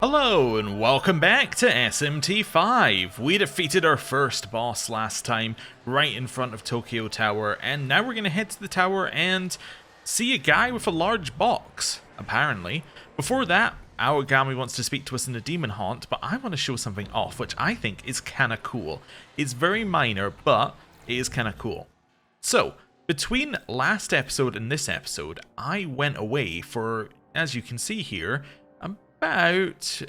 Hello and welcome back to SMT5. We defeated our first boss last time right in front of Tokyo Tower, and now we're going to head to the tower and see a guy with a large box, apparently. Before that, Aogami wants to speak to us in the Demon Haunt, but I want to show something off, which I think is kind of cool. It's very minor, but it is kind of cool. So, between last episode and this episode, I went away for, as you can see here, about,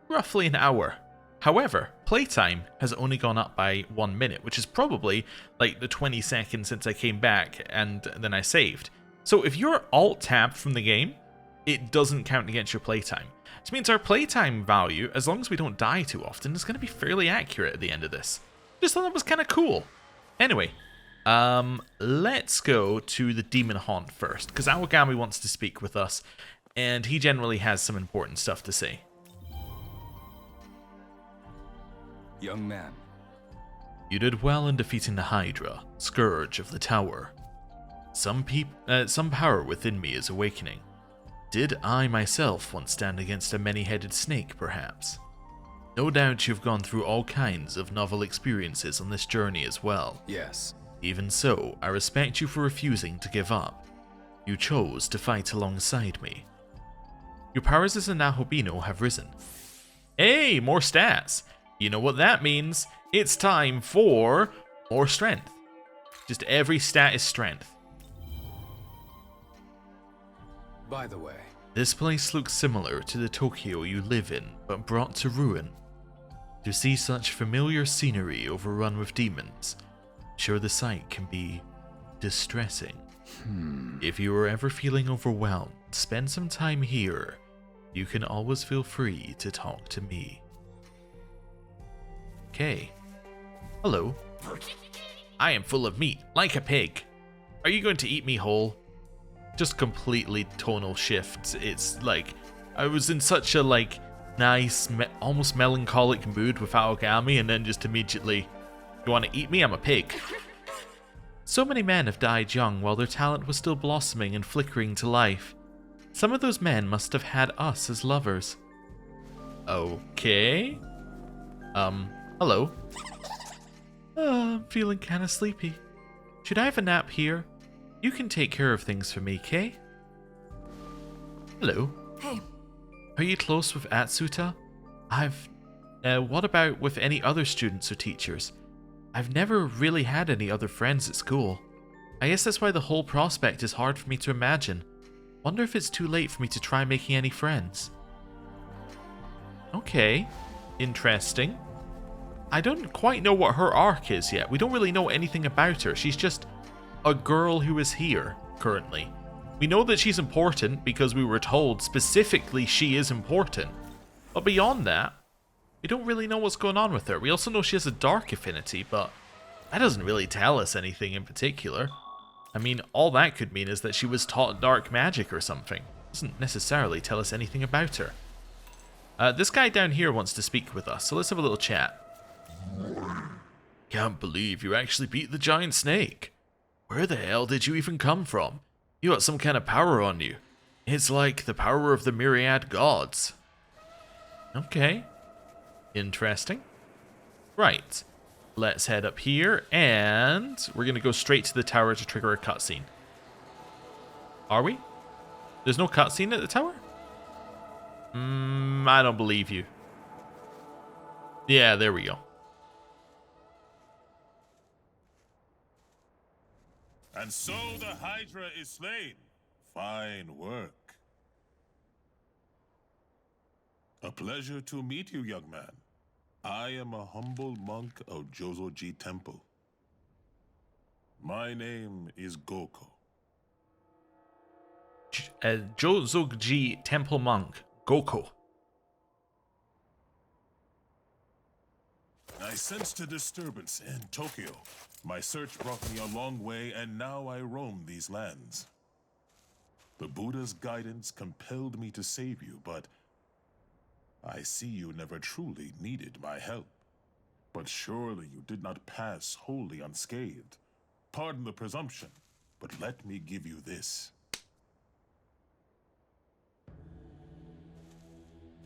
roughly an hour. However, playtime has only gone up by 1 minute, which is probably like the 20 seconds since I came back and then I saved. So if you're alt-tabbed from the game, it doesn't count against your playtime. Which means our playtime value, as long as we don't die too often, is going to be fairly accurate at the end of this. Just thought that was kind of cool. Anyway, let's go to the Demon Haunt first, because Aogami wants to speak with us. And he generally has some important stuff to say. Young man. You did well in defeating the Hydra, scourge of the tower. Some power within me is awakening. Did I myself once stand against a many-headed snake, perhaps? No doubt you've gone through all kinds of novel experiences on this journey as well. Yes. Even so, I respect you for refusing to give up. You chose to fight alongside me. Your powers as a Nahobino have risen. Hey, more stats! You know what that means. It's time for more strength. Just every stat is strength. By the way, This place looks similar to the Tokyo you live in, but brought to ruin. To see such familiar scenery overrun with demons, sure the sight can be distressing. If you are ever feeling overwhelmed, spend some time here. You can always feel free to talk to me. Okay. Hello. I am full of meat, like a pig. Are you going to eat me whole? Just completely tonal shifts. It's like, I was in such a nice, almost melancholic mood with Aogami, and then just immediately, you want to eat me? I'm a pig. So many men have died young while their talent was still blossoming and flickering to life. Some of those men must have had us as lovers. Okay. Hello. I'm feeling kinda sleepy. Should I have a nap here? You can take care of things for me, Kay? Hello. Hey. Are you close with Atsuta? What about with any other students or teachers? I've never really had any other friends at school. I guess that's why the whole prospect is hard for me to imagine. Wonder if it's too late for me to try making any friends. Okay, interesting. I don't quite know what her arc is yet. We don't really know anything about her. She's just a girl who is here currently. We know that she's important because we were told specifically she is important. But beyond that, we don't really know what's going on with her. We also know she has a dark affinity, but that doesn't really tell us anything in particular. I mean, all that could mean is that she was taught dark magic or something. Doesn't necessarily tell us anything about her. This guy down here wants to speak with us, so let's have a little chat. Can't believe you actually beat the giant snake. Where the hell did you even come from? You got some kind of power on you. It's like the power of the myriad gods. Okay. Interesting. Right. Let's head up here, and we're going to go straight to the tower to trigger a cutscene. Are we? There's no cutscene at the tower? I don't believe you. Yeah, there we go. And so the Hydra is slain. Fine work. A pleasure to meet you, young man. I am a humble monk of Jozoji Temple. My name is Goko. Jozoji Temple Monk, Goko. I sensed a disturbance in Tokyo. My search brought me a long way, and now I roam these lands. The Buddha's guidance compelled me to save you, but I see you never truly needed my help. But surely you did not pass wholly unscathed. Pardon the presumption, but let me give you this.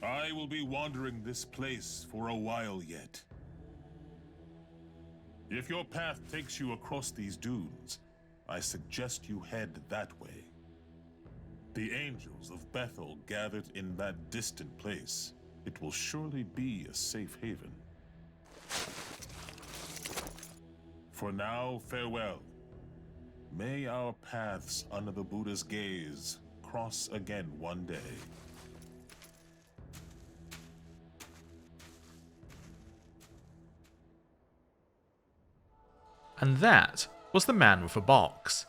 I will be wandering this place for a while yet. If your path takes you across these dunes, I suggest you head that way. The angels of Bethel gathered in that distant place. It will surely be a safe haven. For now, farewell. May our paths under the Buddha's gaze cross again one day. And that was the man with a box.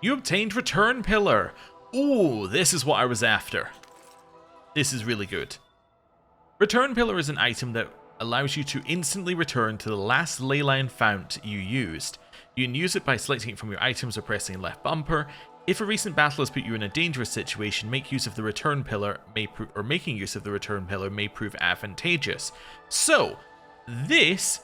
You obtained Return Pillar. Ooh, this is what I was after. This is really good. Return Pillar is an item that allows you to instantly return to the last leyline fount you used. You can use it by selecting it from your items or pressing left bumper. If a recent battle has put you in a dangerous situation, making use of the Return Pillar may prove advantageous. So, this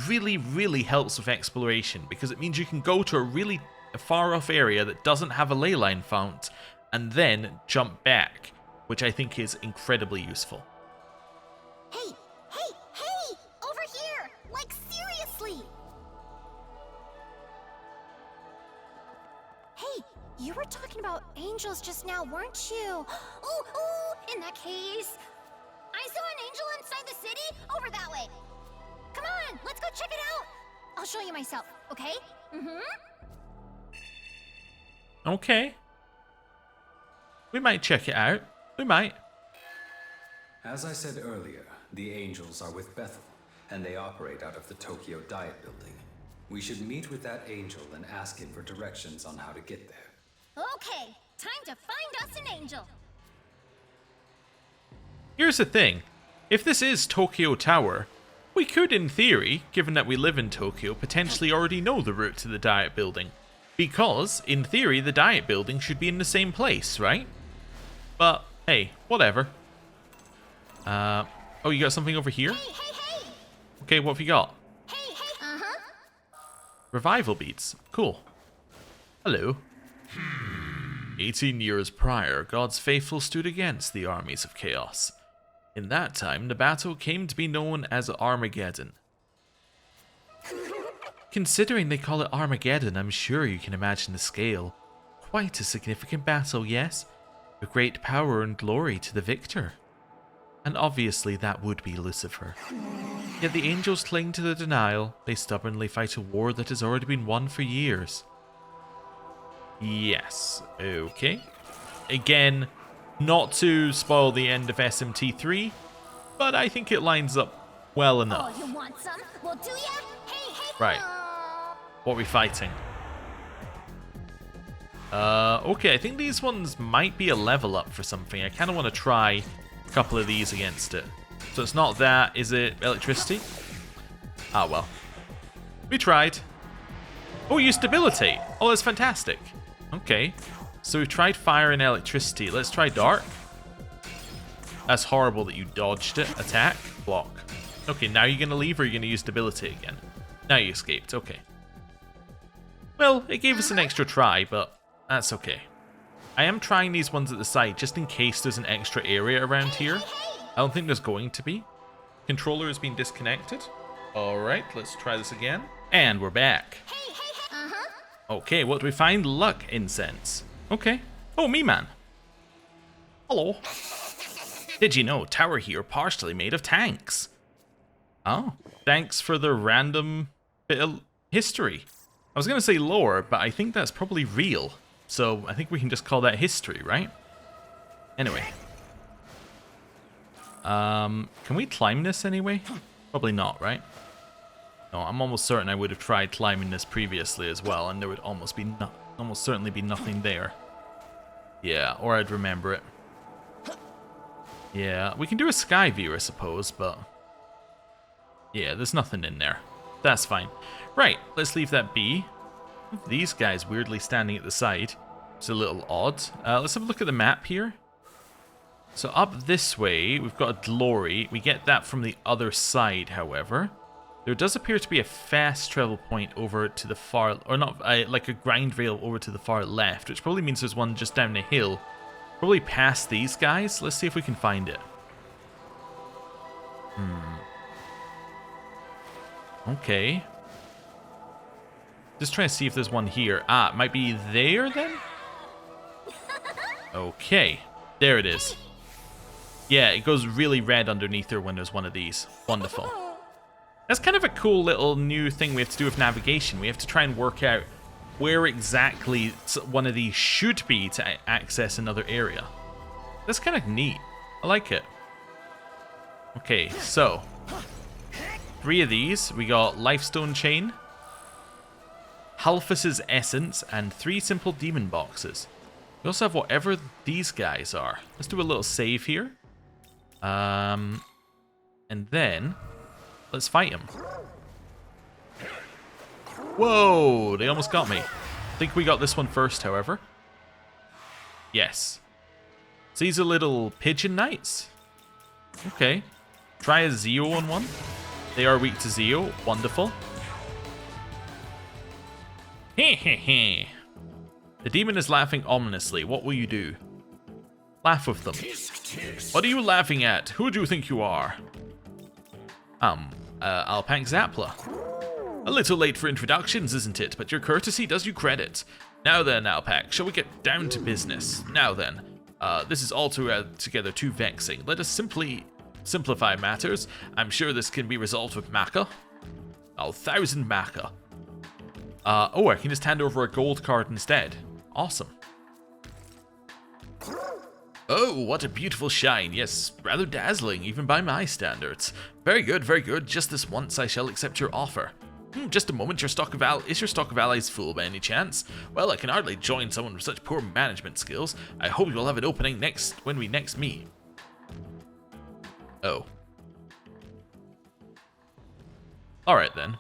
really helps with exploration, because it means you can go to a really far off area that doesn't have a leyline fount and then jump back, which I think is incredibly useful. Hey! Over here! Like, seriously! Hey, you were talking about angels just now, weren't you? Ooh, in that case, I saw an angel inside the city over that way. Come on, let's go check it out. I'll show you myself, okay? Okay. We might check it out. We might. As I said earlier, the angels are with Bethel, and they operate out of the Tokyo Diet Building. We should meet with that angel and ask him for directions on how to get there. Okay, time to find us an angel. Here's the thing. If this is Tokyo Tower, we could, in theory, given that we live in Tokyo, potentially already know the route to the Diet Building. Because, in theory, the Diet Building should be in the same place, right? But, hey, whatever. Oh, you got something over here? Hey! Okay, what have you got? Hey! Revival beads. Cool. Hello. 18 years prior, God's faithful stood against the armies of chaos. In that time, the battle came to be known as Armageddon. Considering they call it Armageddon, I'm sure you can imagine the scale. Quite a significant battle, yes? With great power and glory to the victor. And obviously that would be Lucifer. Yet the angels cling to the denial. They stubbornly fight a war that has already been won for years. Yes, okay. Again, not to spoil the end of SMT3, but I think it lines up well enough. Oh, you want some? Well, do ya? Hey! Right. What are we fighting? Okay, I think these ones might be a level up for something. I kind of want to try a couple of these against it. So it's not that, is it electricity? Ah, well. We tried. Oh, use debilitate. Oh, that's fantastic. Okay. So we've tried fire and electricity. Let's try dark. That's horrible that you dodged it. Attack. Block. Okay, now you're going to leave or you're going to use debilitate again? Now you escaped. Okay. Well, it gave us an extra try, but that's okay. I am trying these ones at the side just in case there's an extra area around here. I don't think there's going to be. Controller has been disconnected. Alright, let's try this again. And we're back. Okay, what do we find? Luck incense. Okay. Oh, me man. Hello. Did you know tower here partially made of tanks? Oh, thanks for the random bit of history. I was going to say lore, but I think that's probably real. So I think we can just call that history, right? Anyway. Can we climb this anyway? Probably not, right? No, I'm almost certain I would have tried climbing this previously as well, and there would almost certainly be nothing there. Yeah, or I'd remember it. Yeah, we can do a sky view, I suppose, but yeah, there's nothing in there. That's fine. Right, let's leave that be. These guys weirdly standing at the side. It's a little odd. Let's have a look at the map here. So up this way, we've got a glory. We get that from the other side, however. There does appear to be a fast travel point over to the far, or not, like a grind rail over to the far left, which probably means there's one just down the hill. Probably past these guys. Let's see if we can find it. Okay. Just trying to see if there's one here. Ah, it might be there then? Okay. There it is. Yeah, it goes really red underneath her when there's one of these. Wonderful. That's kind of a cool little new thing we have to do with navigation. We have to try and work out where exactly one of these should be to access another area. That's kind of neat. I like it. Okay, so 3 of these. We got Lifestone Chain, Halphus's Essence, and 3 simple demon boxes. We also have whatever these guys are. Let's do a little save here. And then let's fight him. Whoa, they almost got me. I think we got this one first, however. Yes. So these are little pigeon knights. Okay. Try a Zeo on one. They are weak to Zeo. Wonderful. Hehehe. The demon is laughing ominously. What will you do? Laugh with them. What are you laughing at? Who do you think you are? AlpaxLP. A little late for introductions, isn't it? But your courtesy does you credit. Now then, Alpax, shall we get down to business? Now then, this is altogether too vexing. Let us simply simplify matters. I'm sure this can be resolved with Maca. 1,000 Maca. Oh, I can just hand over a gold card instead. Awesome. Oh, what a beautiful shine. Yes, rather dazzling, even by my standards. Very good, very good. Just this once I shall accept your offer. Just a moment, is your stock of allies full by any chance? Well, I can hardly join someone with such poor management skills. I hope you'll have an opening when we next meet. Oh. Alright then.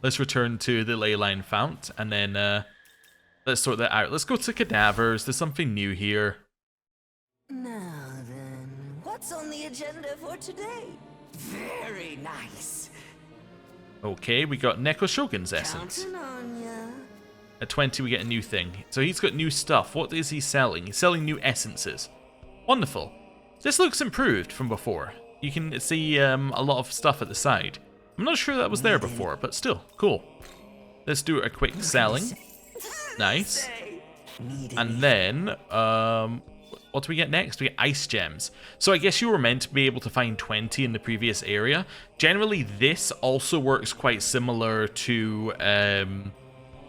Let's return to the leyline fount, and then let's sort that out. Let's go to cadavers. There's something new here. Now then, what's on the agenda for today? Very nice. Okay, we got Neko Shogun's essence. Counting on ya. At 20, we get a new thing. So he's got new stuff. What is he selling? He's selling new essences. Wonderful. This looks improved from before. You can see a lot of stuff at the side. I'm not sure that was there before, but still, cool. Let's do a quick selling. Nice. And then, what do we get next? We get ice gems. So I guess you were meant to be able to find 20 in the previous area. Generally, this also works quite similar to,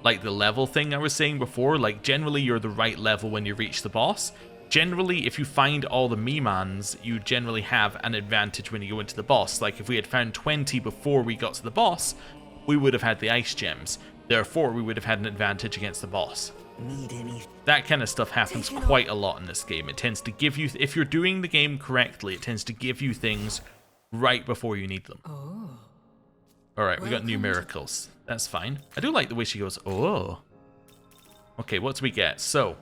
like the level thing I was saying before. Like, generally, you're the right level when you reach the boss. Generally, if you find all the Mimans, you generally have an advantage when you go into the boss. Like, if we had found 20 before we got to the boss, we would have had the ice gems. Therefore, we would have had an advantage against the boss. That kind of stuff happens quite a lot in this game. It tends to give you, if you're doing the game correctly, it tends to give you things right before you need them. Oh. Alright, we got new miracles. That's fine. I do like the way she goes, oh. Okay, what do we get? So,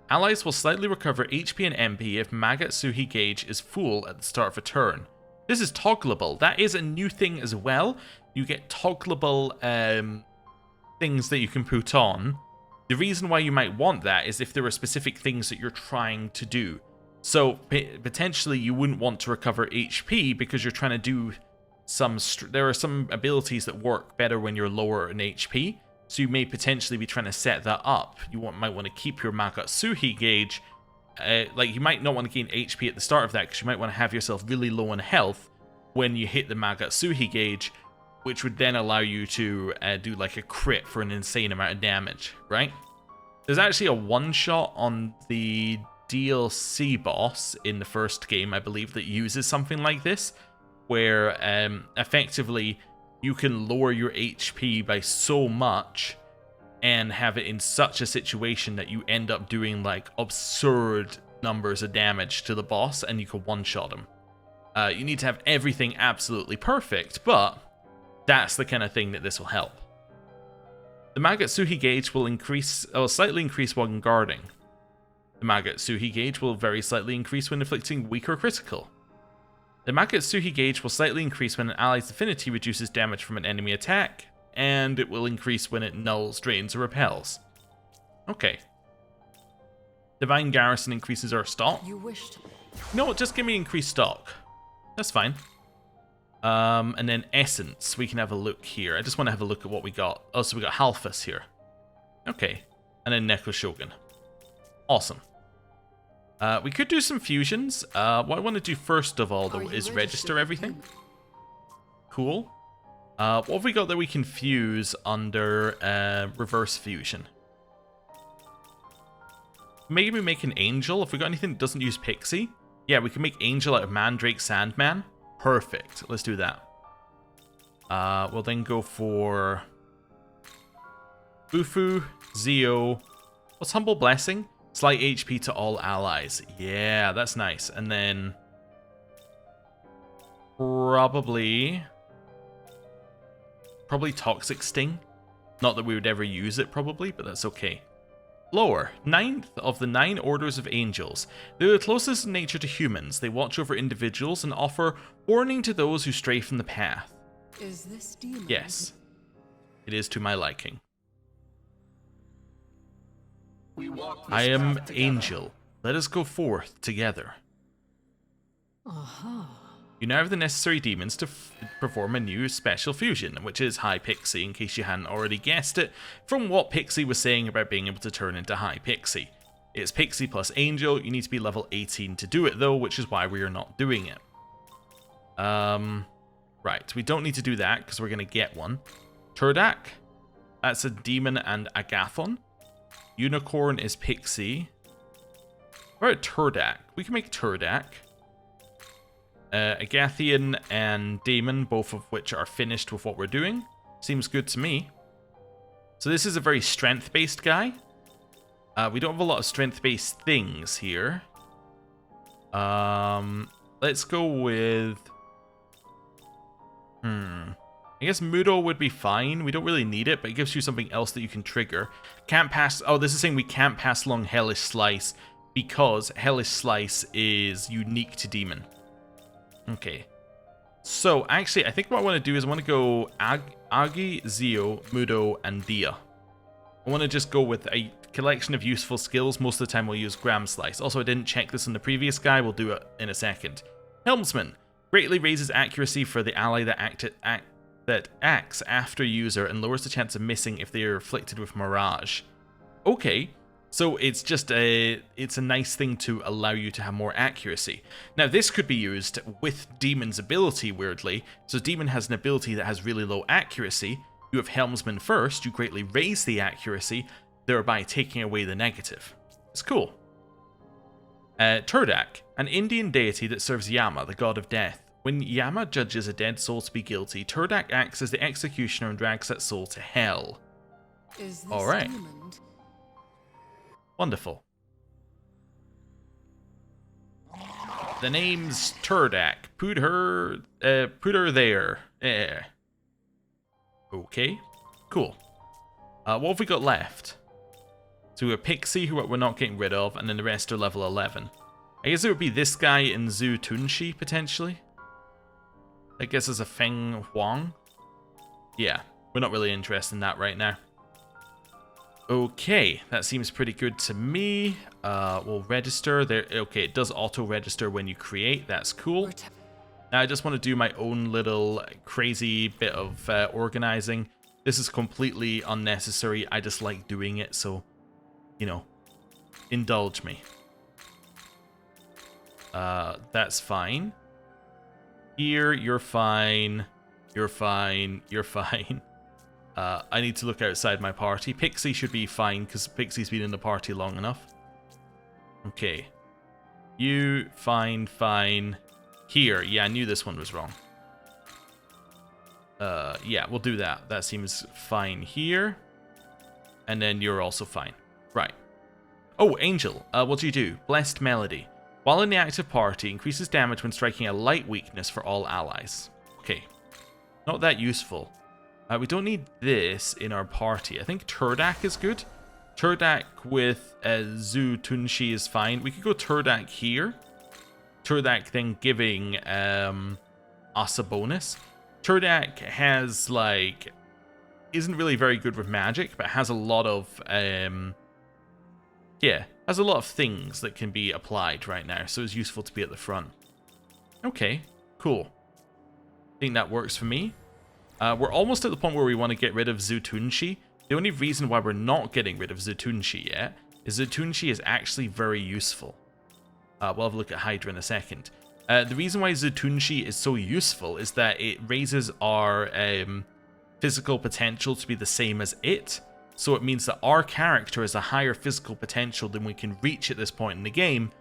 allies will slightly recover HP and MP if Magatsuhi gauge is full at the start of a turn. This is toggleable. That is a new thing as well. You get toggleable things that you can put on. The reason why you might want that is if there are specific things that you're trying to do. So potentially you wouldn't want to recover HP because you're trying to do there are some abilities that work better when you're lower in HP. So you may potentially be trying to set that up. You might want to keep your Magatsuhi gauge. Like, you might not want to gain HP at the start of that because you might want to have yourself really low on health when you hit the Magatsuhi gauge, which would then allow you to do like a crit for an insane amount of damage, right? There's actually a one-shot on the DLC boss in the first game, I believe, that uses something like this, where effectively you can lower your HP by so much and have it in such a situation that you end up doing like absurd numbers of damage to the boss and you can one-shot him. You need to have everything absolutely perfect, but that's the kind of thing that this will help. The Magatsuhi gauge will slightly increase when guarding. The Magatsuhi gauge will very slightly increase when inflicting weak or critical. The Magatsuhi gauge will slightly increase when an ally's affinity reduces damage from an enemy attack, and it will increase when it nulls, drains, or repels. Okay. Divine Garrison increases our stock. You wished. No, just give me increased stock. that's fine. And then Essence, we can have a look here. I just want to have a look at what we got. Oh, so we got Halphus here. Okay. And then Neko Shogun. Awesome. We could do some fusions. What I want to do first of all, though, is register everything. Cool. What have we got that we can fuse under reverse fusion? Maybe make an Angel. If we got anything that doesn't use Pixie. Yeah, we can make Angel out of Mandrake Sandman. Perfect. Let's do that. We'll then go for Bufu, Zio. What's Humble Blessing? Slight HP to all allies. Yeah, that's nice. And then probably Toxic Sting. Not that we would ever use it probably, but that's okay. Lower, 9th of the 9 orders of angels. They are the closest in nature to humans. They watch over individuals and offer warning to those who stray from the path. Is this demon? Yes, it is to my liking. I am Angel. Let us go forth together. You now have the necessary demons to perform a new special fusion, which is High Pixie, in case you hadn't already guessed it, from what Pixie was saying about being able to turn into High Pixie. It's Pixie plus Angel. You need to be level 18 to do it, though, which is why we are not doing it. Right, we don't need to do that, because we're going to get one. Turdak, that's a demon and Agathon. Unicorn is Pixie. What about Turdak? We can make Turdak. Agathian and Demon, both of which are finished with what we're doing. Seems good to me. So this is a very strength-based guy. We don't have a lot of strength-based things here. Let's go with... I guess Mudo would be fine. We don't really need it, but it gives you something else that you can trigger. Can't pass... Oh, this is saying we can't pass along Hellish Slice because Hellish Slice is unique to Demon. Okay. So, actually, I think what I want to do is I want to go Agi, Zio, Mudo, and Dia. I want to just go with a collection of useful skills. Most of the time we'll use Gram Slice. Also, I didn't check this on the previous guy. We'll do it in a second. Helmsman. Greatly raises accuracy for the ally that acts after user and lowers the chance of missing if they are afflicted with Mirage. Okay. So it's just it's a nice thing to allow you to have more accuracy. Now this could be used with Demon's ability, weirdly. So Demon has an ability that has really low accuracy. You have Helmsman first, you greatly raise the accuracy, thereby taking away the negative. It's cool. Turdak, an Indian deity that serves Yama, the god of death. When Yama judges a dead soul to be guilty, Turdak acts as the executioner and drags that soul to hell. Is this Alright. demon? Wonderful. The name's Turdak. Put her there. Okay, cool. What have we got left? So a Pixie, who we're not getting rid of, and then the rest are level 11. I guess it would be this guy in Zhu Tunshi, potentially. I guess as a Feng Huang. Yeah, we're not really interested in that right now. Okay, that seems pretty good to me. We'll register there. Okay, it does auto-register when you create. That's cool. Now I just want to do my own little crazy bit of organizing. This is completely unnecessary. I just like doing it, so, you know, indulge me. That's fine. Here, you're fine. You're fine. You're fine. I need to look outside my party. Pixie should be fine, because Pixie's been in the party long enough. Okay. You, fine, fine. Here, yeah, I knew this one was wrong. Yeah, we'll do that. That seems fine here. And then you're also fine. Right. Oh, Angel. What do you do? Blessed Melody. While in the active party, increases damage when striking a light weakness for all allies. Okay. Not that useful. We don't need this in our party. I think Turdak is good. Turdak with Zhu Tunshi is fine. We could go Turdak here. Turdak then giving us a bonus. Turdak has, like, isn't really very good with magic, but has a lot of, yeah, has a lot of things that can be applied right now, so it's useful to be at the front. Okay, Cool. I think that works for me. We're almost at the point where we want to get rid of Zutunshi. The only reason why we're not getting rid of Zutunshi yet is Zutunshi is actually very useful. We'll have a look at Hydra in a second. The reason why Zutunshi is so useful is that it raises our physical potential to be the same as it. So it means that our character has a higher physical potential than we can reach at this point in the game,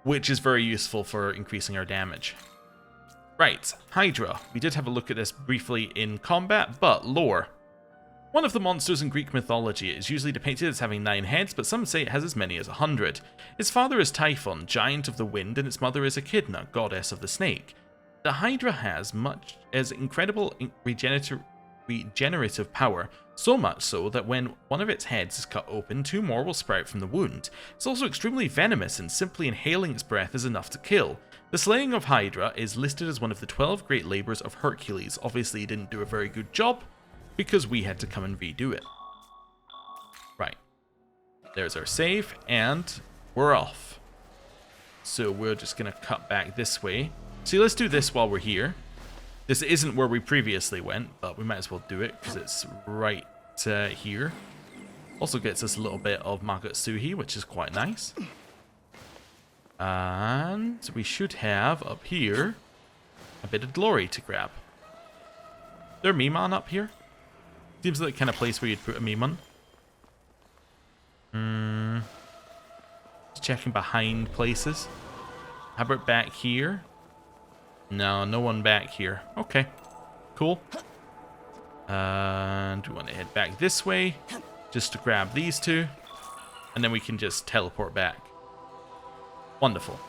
which is very useful for increasing our damage. Right, Hydra. We did have a look at this briefly in combat, but lore. One of the monsters in Greek mythology is usually depicted as having 9 heads, but some say it has as many as 100. Its father is Typhon, giant of the wind, and its mother is Echidna, goddess of the snake. The Hydra has incredible regenerative power, so much so that when one of its heads is cut open, 2 more will sprout from the wound. It's also extremely venomous, and simply inhaling its breath is enough to kill. The slaying of Hydra is listed as one of the 12 great labors of Hercules. Obviously, he didn't do a very good job, because we had to come and redo it. Right. There's our save, and we're off. So we're just going to cut back this way. See, let's do this while we're here. This isn't where we previously went, but we might as well do it, because it's right here. Also gets us a little bit of Magatsuhi, which is quite nice. And we should have, up here, a bit of glory to grab. Is there a Mimon up here? Seems like the kind of place where you'd put a Mimon. Just checking behind places. How about back here? No, no one back here. Okay, cool. And we want to head back this way, just to grab these 2. And then we can just teleport back. Wonderful.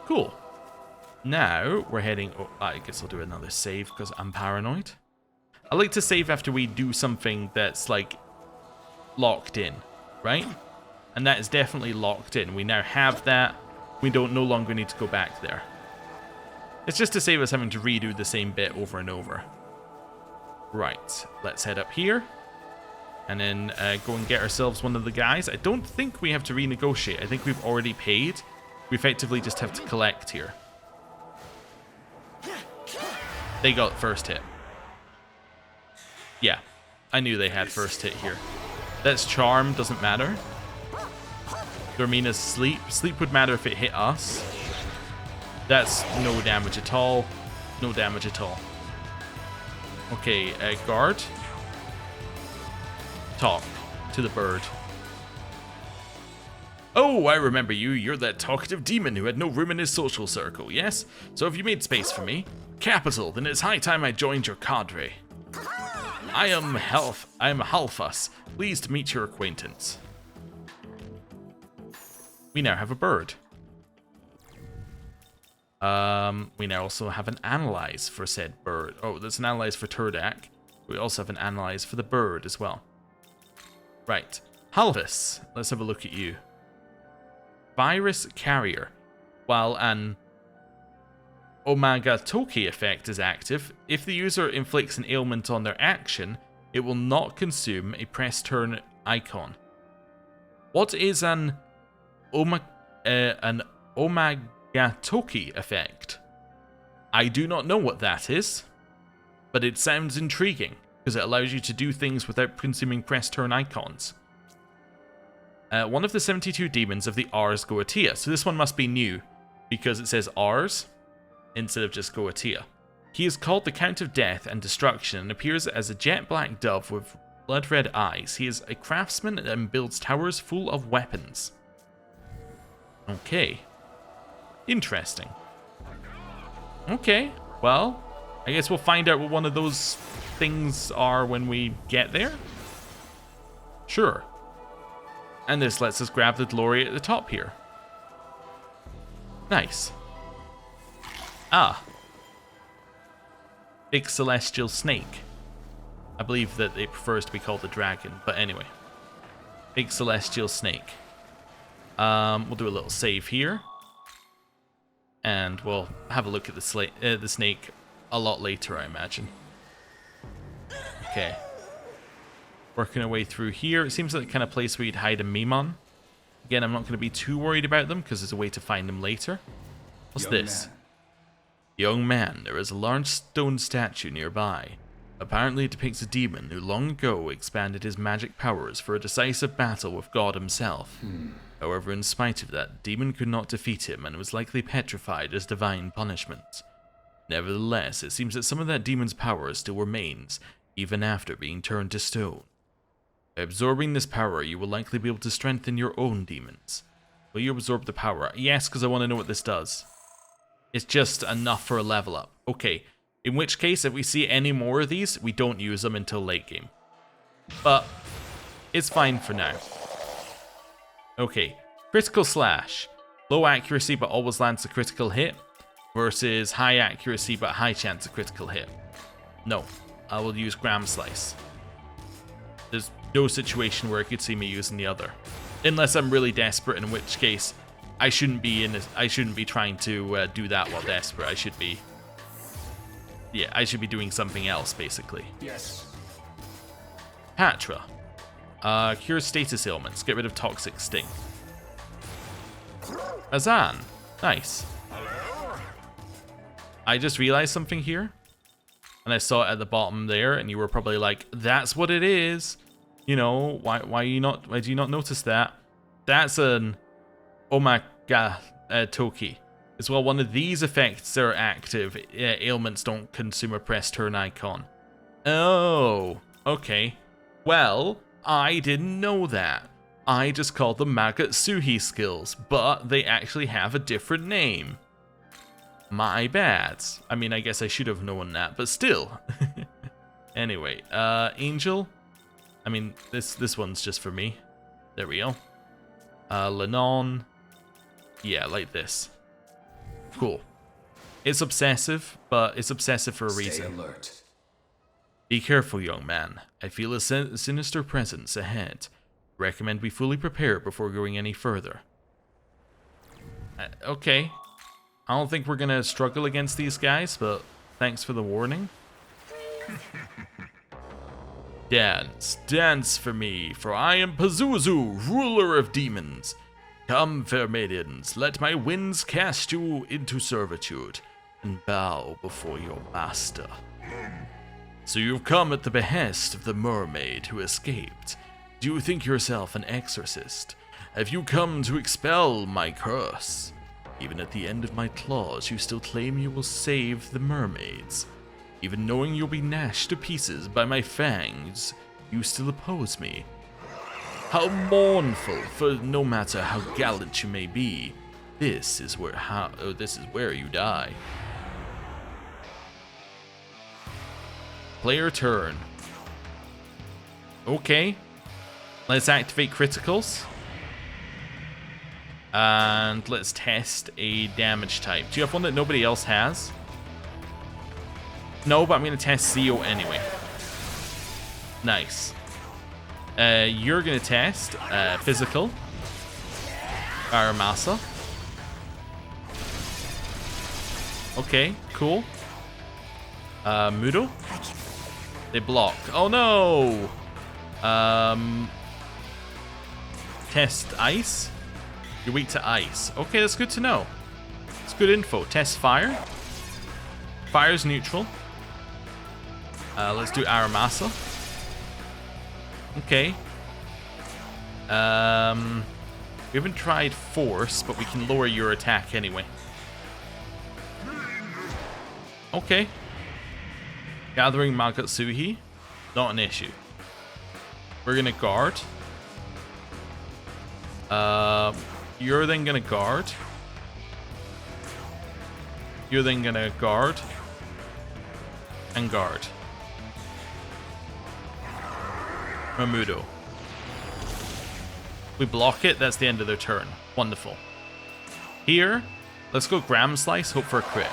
Cool. Now, we're heading... Oh, I guess I'll do another save, because I'm paranoid. I like to save after we do something that's, like, locked in, right? And that is definitely locked in. We now have that. We don't no longer need to go back there. It's just to save us having to redo the same bit over and over. Right, let's head up here. And then go and get ourselves one of the guys. I don't think we have to renegotiate. I think we've already paid. We effectively just have to collect here. They got first hit. Yeah, I knew they had first hit here. That's charm, doesn't matter. Dormina's sleep. Sleep would matter if it hit us. That's no damage at all. No damage at all. Okay, guard. Talk to the bird. Oh, I remember you. You're that talkative demon who had no room in his social circle, yes? So have you made space for me? Capital, then it's high time I joined your cadre. I am Halfus. Pleased to meet your acquaintance. We now have a bird. We now also have an analyze for said bird. Oh, there's an analyze for Turdak. We also have an analyze for the bird as well. Right. Halvis, let's have a look at you. Virus carrier. While an Omagatoki effect is active, if the user inflicts an ailment on their action, it will not consume a press turn icon. What is an Omagatoki effect? I do not know what that is, but it sounds intriguing, because it allows you to do things without consuming press turn icons. One of the 72 demons of the Ars Goetia. So this one must be new, because it says Ars, instead of just Goetia. He is called the Count of Death and Destruction, and appears as a jet black dove with blood-red eyes. He is a craftsman and builds towers full of weapons. Okay. Interesting. Okay, well, I guess we'll find out what one of those things are when we get there. Sure. And this lets us grab the glory at the top here. Nice. Ah. Big celestial snake. I believe that it prefers to be called a dragon, but anyway. Big celestial snake. We'll do a little save here. And we'll have a look at the snake a lot later, I imagine. Okay. Working our way through here. It seems like the kind of place where you'd hide a Mimon. Again, I'm not going to be too worried about them, because there's a way to find them later. What's Young this? man, Young man, there is a large stone statue nearby. Apparently it depicts a demon who long ago expanded his magic powers for a decisive battle with God himself. However, in spite of that, the demon could not defeat him and was likely petrified as divine punishment. Nevertheless, it seems that some of that demon's power still remains, even after being turned to stone. By absorbing this power, you will likely be able to strengthen your own demons. Will you absorb the power? Yes, because I want to know what this does. It's just enough for a level up. Okay, in which case, if we see any more of these, we don't use them until late game. But it's fine for now. Okay, critical slash. Low accuracy but always lands a critical hit versus high accuracy but high chance of critical hit. No, I will use Gram Slice. There's no situation where I could see me using the other. Unless I'm really desperate, in which case I shouldn't be trying to do that while desperate. I should be doing something else, basically. Yes. Patra. Cure status ailments. Get rid of toxic sting. Azan. Nice. I just realized something here. And I saw it at the bottom there, and you were probably like, that's what it is. You know, why do you not notice that? That's an Omega Toki. As well, one of these effects are active. Ailments don't consume a press turn icon. Oh, okay. Well, I didn't know that. I just called them Magatsuhi skills, but they actually have a different name. My bad. I mean, I guess I should have known that, but still. Anyway, Angel. I mean, this one's just for me. There we go. Lennon. Yeah, like this. Cool. It's obsessive, but it's obsessive for a reason. Stay alert. Be careful, young man. I feel a sinister presence ahead. Recommend we fully prepare before going any further. Okay. I don't think we're gonna struggle against these guys, but thanks for the warning. Dance, dance for me, for I am Pazuzu, ruler of demons. Come, fair maidens, let my winds cast you into servitude, and bow before your master. So you've come at the behest of the mermaid who escaped. Do you think yourself an exorcist? Have you come to expel my curse? Even at the end of my claws, you still claim you will save the mermaids. Even knowing you'll be gnashed to pieces by my fangs, you still oppose me. How mournful, for no matter how gallant you may be, this is where you die. Player turn. Okay. Let's activate criticals. And let's test a damage type. Do you have one that nobody else has? No, but I'm going to test Zio anyway. Nice. You're going to test physical. Aramasa. Okay, cool. Mudo. They block. Oh no! Test ice. You're weak to ice. Okay, that's good to know. It's good info. Test fire. Fire's neutral. Let's do Aramasa. Okay. We haven't tried force, but we can lower your attack anyway. Okay. Gathering Magatsuhi. Not an issue. We're gonna guard. You're then gonna guard. You're then gonna guard. And guard. Mamudo. We block it, that's the end of their turn. Wonderful. Here, let's go Gram Slice, hope for a crit.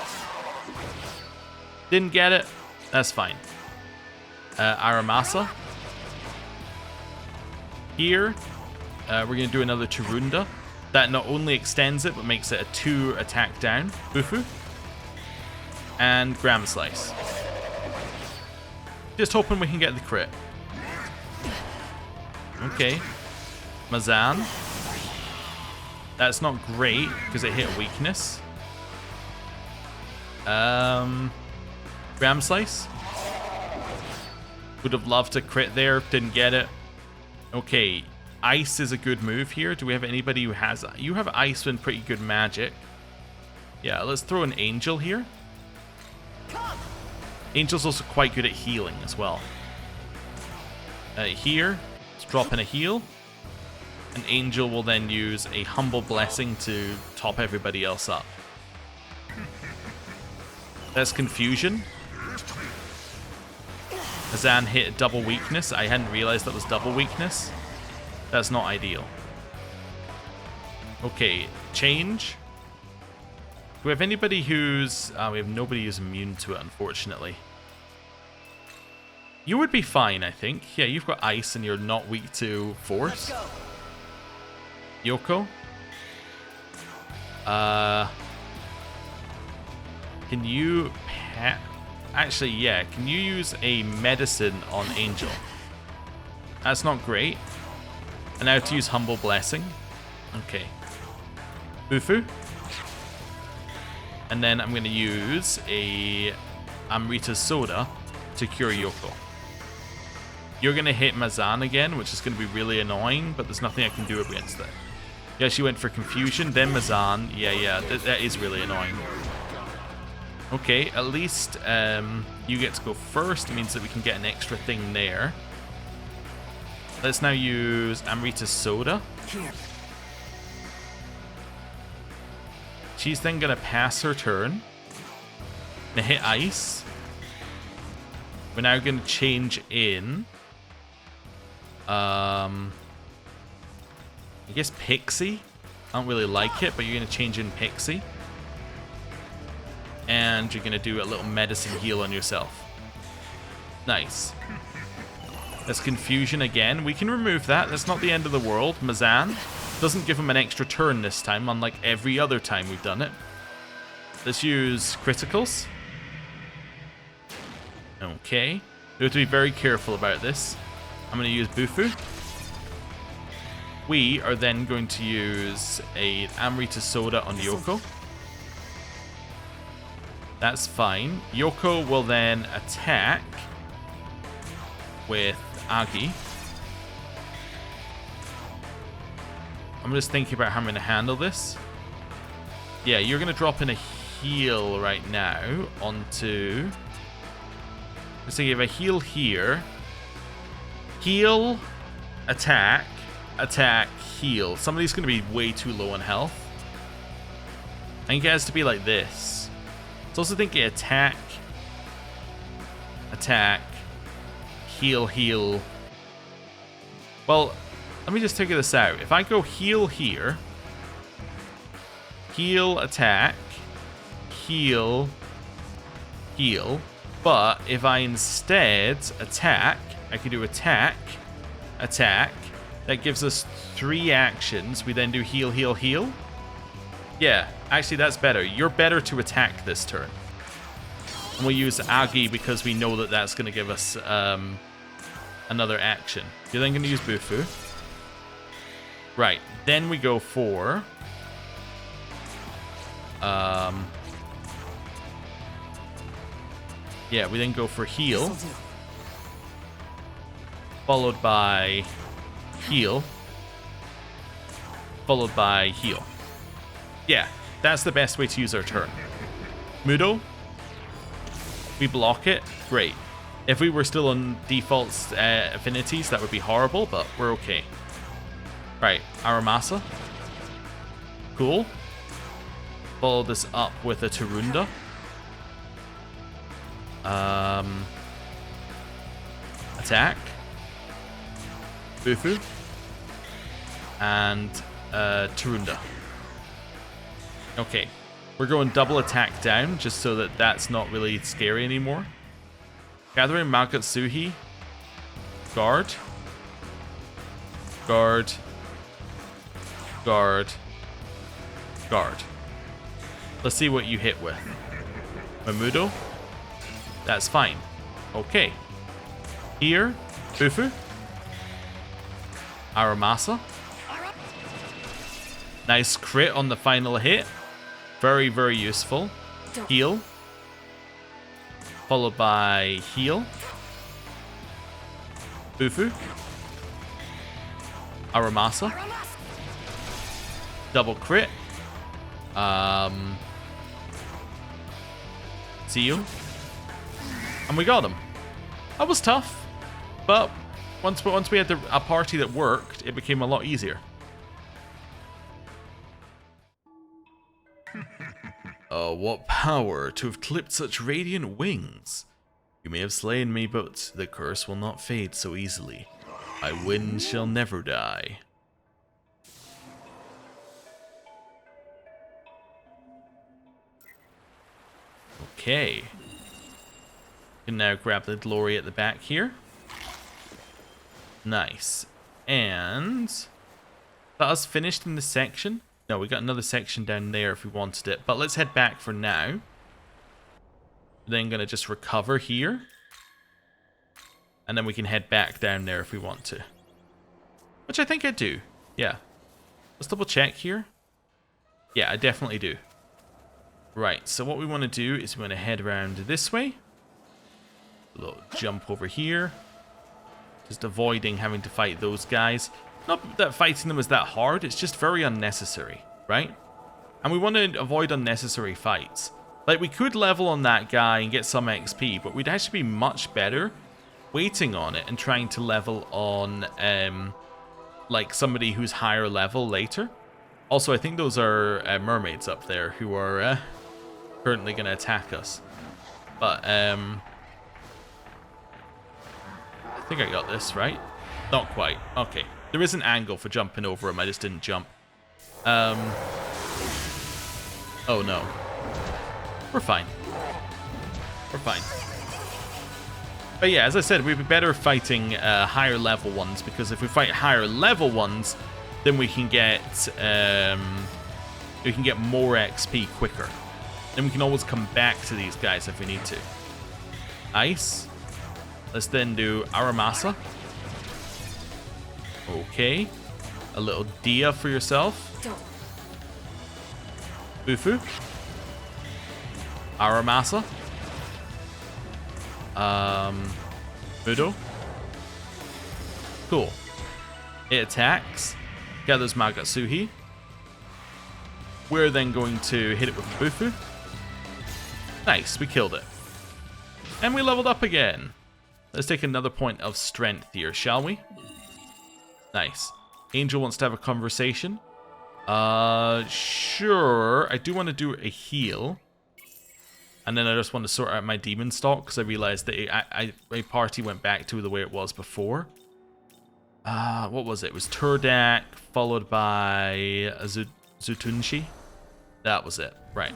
Didn't get it, that's fine. Aramasa. Here, we're going to do another Chirunda. That not only extends it, but makes it a 2 attack down. Bufu. And Gram Slice. Just hoping we can get the crit. Okay. Mazan. That's not great, because it hit a weakness. Ram Slice. Would have loved to crit there, didn't get it. Okay, Ice is a good move here. Do we have anybody who has... You have Ice and pretty good magic. Yeah, let's throw an Angel here. Angel's also quite good at healing as well. Here, let's drop in a heal. An Angel will then use a Humble Blessing to top everybody else up. That's Confusion. Azan hit double weakness. I hadn't realized that was double weakness. That's not ideal. Okay, change. Do we have anybody who's... we have nobody who's immune to it, unfortunately. You would be fine, I think. Yeah, you've got ice and you're not weak to force. Yoko? Can you... Actually, yeah. Can you use a medicine on Angel? That's not great. And now to use Humble Blessing. Okay. Bufu. And then I'm going to use a Amrita Soda to cure Yoko. You're going to hit Mazan again, which is going to be really annoying, but there's nothing I can do against that. Yeah, she went for Confusion, then Mazan. Yeah, that is really annoying. Okay, at least you get to go first. It means that we can get an extra thing there. Let's now use Amrita Soda. She's then going to pass her turn. Gonna hit Ice. We're now going to change in... I guess Pixie. I don't really like it, but you're going to change in Pixie. And you're going to do a little medicine heal on yourself. Nice. That's Confusion again. We can remove that. That's not the end of the world. Mazan doesn't give him an extra turn this time, unlike every other time we've done it. Let's use criticals. Okay. We have to be very careful about this. I'm going to use Bufu. We are then going to use a Amrita Soda on Yoko. That's fine. Yoko will then attack with Agi. I'm just thinking about how I'm going to handle this. Yeah, you're going to drop in a heal right now onto... Let's say you have a heal here. Heal, attack, attack, heal. Somebody's going to be way too low on health. I think it has to be like this. So also thinking attack, attack, heal, heal. Well, let me just figure this out. If I go heal here, heal, attack, heal, heal. But if I instead attack, I can do attack, attack. That gives us 3 actions. We then do heal, heal, heal. Yeah, actually that's better. You're better to attack this turn. And we'll use Agi because we know that that's going to give us another action. You're then going to use Bufu. Right, then we go for... yeah, we then go for heal. Followed by heal. Followed by heal. Yeah, that's the best way to use our turn. Mudo. We block it. Great. If we were still on default affinities, that would be horrible, but we're okay. Right, Aramasa. Cool. Follow this up with a Tarunda. Attack. Bufu. And Tarunda. Okay. We're going double attack down, just so that that's not really scary anymore. Gathering Makatsuhi. Guard. Guard. Guard. Guard. Let's see what you hit with. Mamudo. That's fine. Okay. Here. Bufu. Aramasa. Nice crit on the final hit. Very, very useful. Heal. followed by heal. Bufu. Aramasa. Double crit. See you. And we got him. That was tough, but once we had a party that worked, it became a lot easier. Oh, what power to have clipped such radiant wings! You may have slain me, but the curse will not fade so easily. My wind shall never die. Okay. Can now grab the glory at the back here. Nice. And that us finished in this section. No, we got another section down there if we wanted it. But let's head back for now. Then gonna just recover here. And then we can head back down there if we want to. Which I think I do. Yeah. Let's double check here. Yeah, I definitely do. Right, so what we want to do is we want to head around this way. A little jump over here. Just avoiding having to fight those guys. Not that fighting them is that hard, it's just very unnecessary, right? And we want to avoid unnecessary fights. Like, we could level on that guy and get some XP, but we'd actually be much better waiting on it and trying to level on, like, somebody who's higher level later. Also, I think those are mermaids up there who are currently going to attack us. But, I think I got this, right? Not quite. Okay. There is an angle for jumping over him. I just didn't jump. Oh, no. We're fine. We're fine. But yeah, as I said, we'd be better fighting higher level ones, because if we fight higher level ones, then we can get more XP quicker. Then we can always come back to these guys if we need to. Nice. Let's then do Aramasa. Okay. A little Dia for yourself. Bufu. Aramasa. Mudo. Cool. It attacks. Gathers Magatsuhi. We're then going to hit it with Bufu. Nice, we killed it. And we leveled up again. Let's take another point of strength here, shall we? Nice. Angel wants to have a conversation. Sure. I do want to do a heal. And then I just want to sort out my demon stock, because I realized that my party went back to the way it was before. What was it? It was Turdak, followed by Zutunshi. That was it. Right.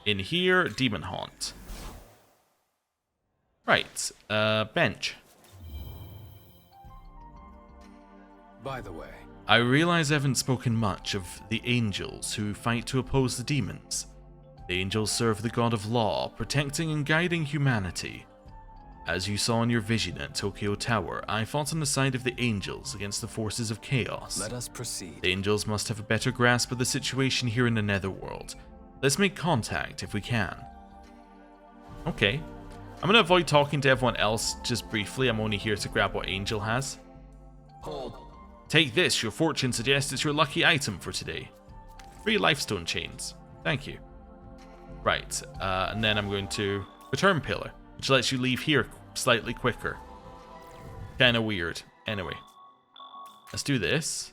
In here, Demon Haunt. Right. Bench. By the way, I realize I haven't spoken much of the angels who fight to oppose the demons. The angels serve the god of law, protecting and guiding humanity. As you saw in your vision at Tokyo Tower, I fought on the side of the angels against the forces of chaos. let us proceed. The angels must have a better grasp of the situation here in the netherworld. Let's make contact if we can. Okay. I'm going to avoid talking to everyone else just briefly. I'm only here to grab what Angel has. Hold. Take this. Your fortune suggests it's your lucky item for today. 3 lifestone chains. Thank you. Right. And then I'm going to Return Pillar, which lets you leave here slightly quicker. Kinda weird. Anyway. Let's do this.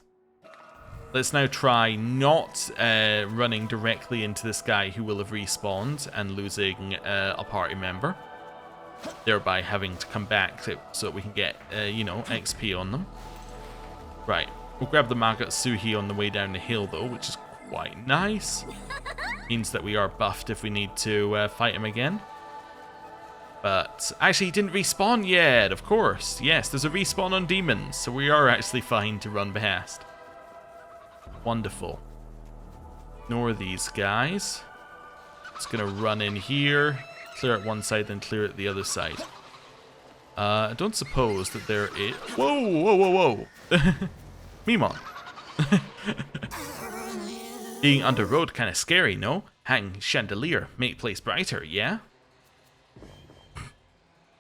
Let's now try not running directly into this guy who will have respawned and losing a party member. Thereby having to come back so that we can get, XP on them. Right. We'll grab the Magatsuhi on the way down the hill, though, which is quite nice. Means that we are buffed if we need to fight him again. But actually, he didn't respawn yet, of course. Yes, there's a respawn on demons, so we are actually fine to run past. Wonderful. Ignore these guys. Just gonna run in here, clear it one side, then clear it the other side. I don't suppose that there is... Whoa, whoa, whoa, whoa! Mimon. Being under road kinda scary, no? Hang chandelier, make place brighter, yeah?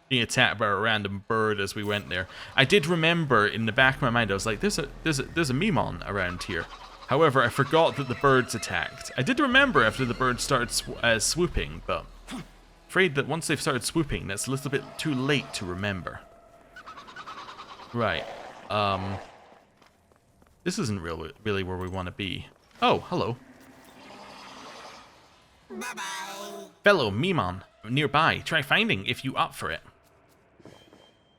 being attacked by a random bird as we went there. I did remember in the back of my mind, I was like, there's a Memon around here. However, I forgot that the birds attacked. I did remember after the birds started swooping, but afraid that once they've started swooping, that's a little bit too late to remember. Right. This isn't really where we want to be. Oh, hello. Bye-bye. Fellow Memon nearby. Try finding if you up for it.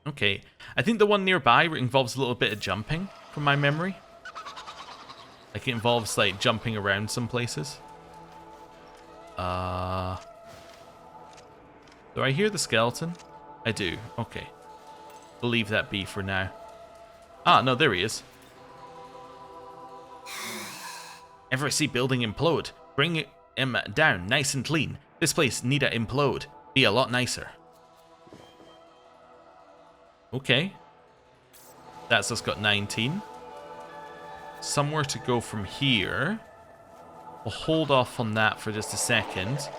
Okay. I think the one nearby involves a little bit of jumping, from my memory. Like, it involves, like, jumping around some places. Do I hear the skeleton? I do. Okay. We'll leave that be for now. Ah, no, there he is. Ever see building implode? Bring him down nice and clean. This place need to implode. Be a lot nicer. Okay. That's us got 19. Somewhere to go from here. We'll hold off on that for just a second.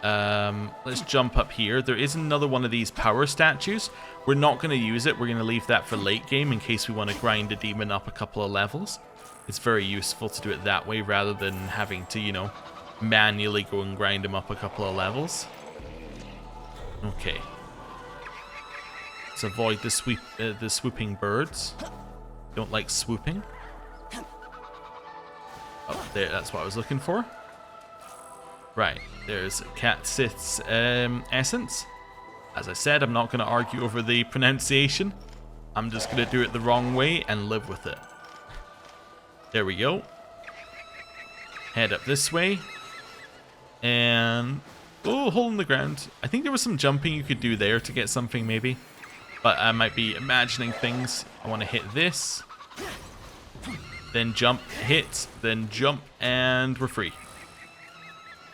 Let's jump up here. There is another one of these power statues. We're not going to use it. We're going to leave that for late game in case we want to grind a demon up a couple of levels. It's very useful to do it that way rather than having to, you know, manually go and grind him up a couple of levels. Okay. Let's avoid the swooping birds. Don't like swooping. Oh, there, that's what I was looking for. Right, there's Cat Sith's essence. As I said, I'm not going to argue over the pronunciation. I'm just going to do it the wrong way and live with it. There we go. Head up this way. And... oh, hole in the ground. I think there was some jumping you could do there to get something, maybe. But I might be imagining things. I want to hit this. Then jump, hit, then jump, and we're free.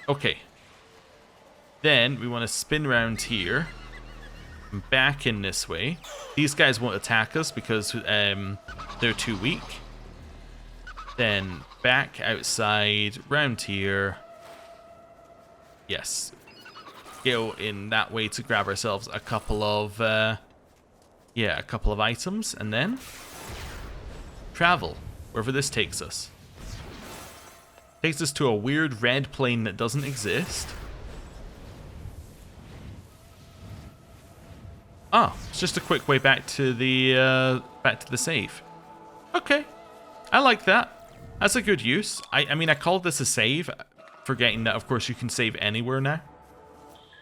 Okay. Then we want to spin around here. And back in this way. These guys won't attack us because they're too weak. Then back outside, round here. Yes. Go in that way to grab ourselves a couple of... a couple of items, and then travel wherever this takes us. Takes us to a weird red plane that doesn't exist. Ah, it's just a quick way back to the save. Okay, I like that. That's a good use. I mean, I called this a save, forgetting that of course you can save anywhere now,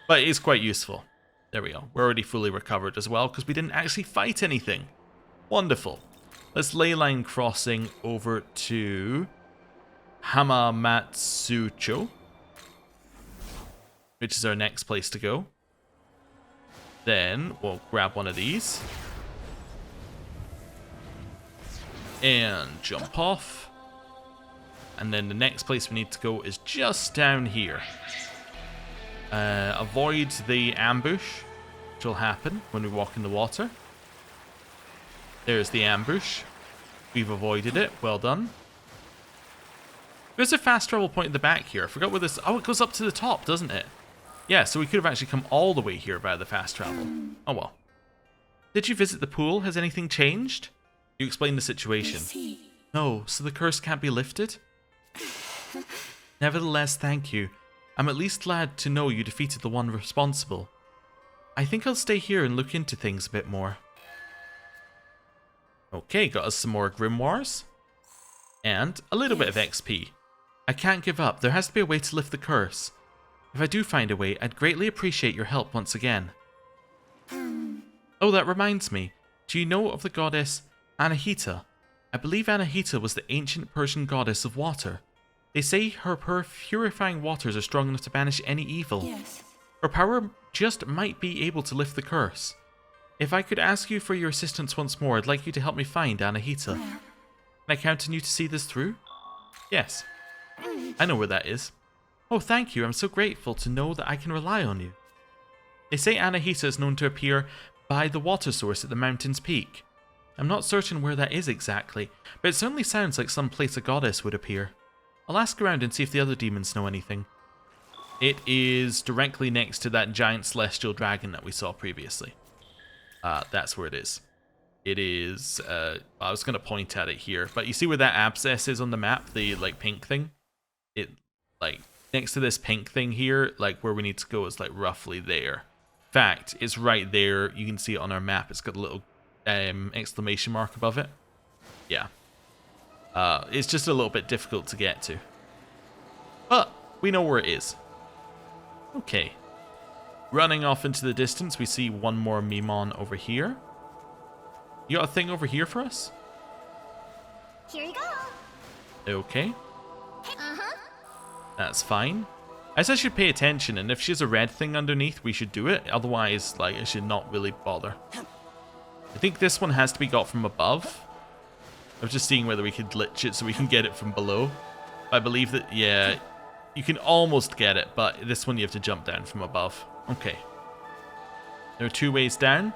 but it is quite useful. There we go. We're already fully recovered as well because we didn't actually fight anything. Wonderful. Let's ley line crossing over to Hamamatsucho, which is our next place to go. Then we'll grab one of these and jump off. And then the next place we need to go is just down here. Avoid the ambush, which will happen when we walk in the water. There's the ambush. We've avoided it. Well done. There's a fast travel point at the back here. I forgot where this... oh, it goes up to the top, doesn't it? Yeah, so we could have actually come all the way here via the fast travel. Oh well. Did you visit the pool? Has anything changed? You explained the situation. No, so the curse can't be lifted? Nevertheless, thank you. I'm at least glad to know you defeated the one responsible. I think I'll stay here and look into things a bit more. Okay, got us some more grimoires. And a little bit of XP. I can't give up. There has to be a way to lift the curse. If I do find a way, I'd greatly appreciate your help once again. Oh, that reminds me. Do you know of the goddess Anahita? I believe Anahita was the ancient Persian goddess of water. They say her purifying waters are strong enough to banish any evil. Yes. Her power just might be able to lift the curse. If I could ask you for your assistance once more, I'd like you to help me find Anahita. Can I count on you to see this through? Yes. I know where that is. Oh, thank you. I'm so grateful to know that I can rely on you. They say Anahita is known to appear by the water source at the mountain's peak. I'm not certain where that is exactly, but it certainly sounds like some place a goddess would appear. I'll ask around and see if the other demons know anything. It is directly next to that giant celestial dragon that we saw previously. That's where it is. It is, I was going to point at it here, but you see where that abscess is on the map, the, like, pink thing? It, like, next to this pink thing here, like, where we need to go is, like, roughly there. In fact, it's right there. You can see it on our map. It's got a little exclamation mark above it. Yeah. It's just a little bit difficult to get to. But we know where it is. Okay. Running off into the distance, we see one more Memon over here. You got a thing over here for us? Here you go. Okay. Uh-huh. That's fine. I said I should pay attention, and if she's a red thing underneath, we should do it. Otherwise, like, I should not really bother. I think this one has to be got from above. I was just seeing whether we could glitch it so we can get it from below. I believe that, yeah, you can almost get it, but this one you have to jump down from above. Okay. There are 2 ways down.